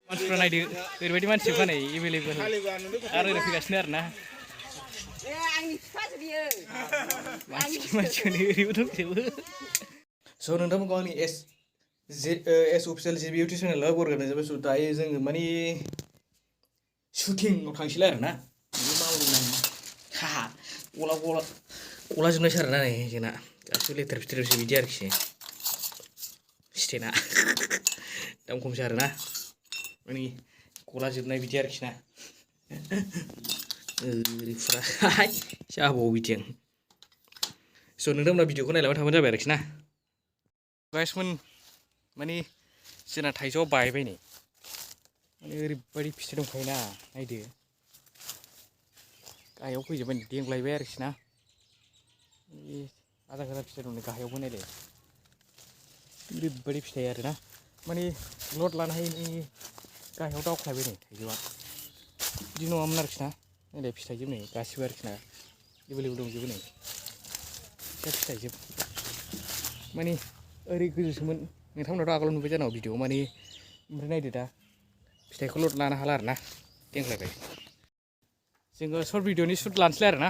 मानसिफ्रा नायदो ओरैबायदि मानसि फानै एभेलेबल आरो ओरै फैगासिनो आरोना आंनि फिफासो बियो मानसिखौनो ओरैबो दंजोबो स' नोंथांमोनखौ आंनि एस अफिसियेल JB इउटुब चेनेलाव बरायनाय जाबाय स' दायो जोङो माने शुटिंआव थांसैलाय आरोना हा गला जोबनायसै आरोना नै जोंना गासिबो लेथेर फेथेरसो बिदि आरोखि स्टेना दाम खमसो आरोना माने गला जोबनाय बिदि आरोखि ना ओरै फुरा जाबाव बिदिं स' नोंथांमोना भिडिअखौ नायलांबाय थाबानो जाबाय आरोखि ना गाइसमोन माने जोंना थाइजौआ बायबाय नै माने ओरैबायदि फिथाइ दंखायोना नायदो गाहायाव फैजोब्बाय देंग्लायबाय आरोखि ना आधा गादा फिथाइ दं नै गाहायावबो नायदो ओरैबायदि फिथाइ आरोना माने लड लानो हायिनि गाहायाव दावख्लायबाय नै थाइजौआ बिदि नङामोन आरोखि ना नायलाय फिथाइजोब नै गासिबो आरोखि ना एभेलेबल दंजोबो नै फिथाइजोब माने ओरै गोजौसोमोन नोंथांमोनाथ' आगोलाव नुबाय जानांगौ भिडिअ माने ओमफ्राय नायदो दा फिथाइखौ लड लानो हाला आरोना देंग्लायबाय जोङो सर्ट भिडिअनि शुट लानोसैलाय आरोना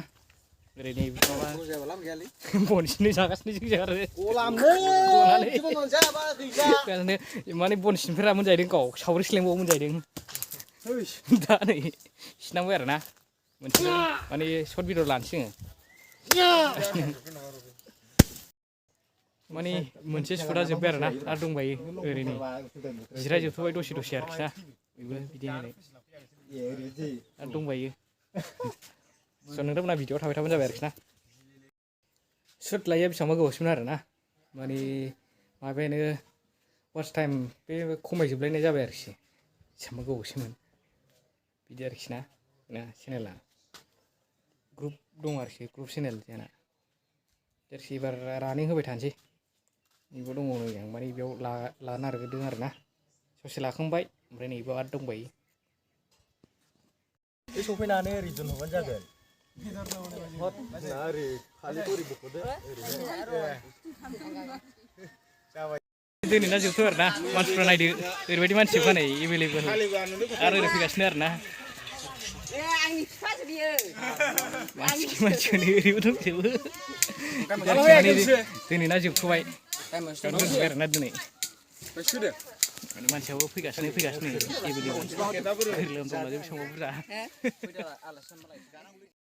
ओरै नै माबा बनसिनै जागासिनो जों आरो माने बनसिनफोरा मोनजाहैदों गाव सावरिसो लेंबावो मोनजाहैदों दा नै सिनांबाय आरोना मोनसे माने सर्ट भिडिअ लानोसै जोङो माने मोनसे शुटआ जोब्बाय आरोना आरो दंबायो ओरै नै जिरायजोबथ'बाय दसे आरोखि ना बेबो बिदिनो आरो दंबायो स' नोंथांमोना भिडिअआव थाबाय थाबानो जाबाय आरोखि ना शुट लायैया बेसेबांबा गोबावसैमोन आरोना माने माबायानो वाच टाइम बे खमायजोबलायनाय जाबाय आरोखि बेसेबांबा गोबावसैमोन बिदि आरोखि ना चेनेला ग्रुप दं आरोखि ग्रुप चेनेल जोंना जारसि एबार रानिं होबाय थानोसै नैबो दङ नै आं माने बेयाव लानो नागिरदों आरोना ससे लाखांबाय ओमफ्राय नैबेयाव आरो दंबायो बे सफैनानै ओरै दोनहरबानो जागोन ओरै खालिखौ ओरै बख'दो दिनैना जोबथ' आरोना मानसिफ्रा नायदो ओरैबायदि मानसि फानै एभेलेबल आरो ओरै फैगासिनो आरोना आंनि फिफासो बियो मानसिखौनो ओरैबो दंजोबो दिनैना जोबथ'बाय आरोना दिनै मानसियाबो फैगासिनो एभेलेबल लोमजालाजोब बेसेबांबा बुरजा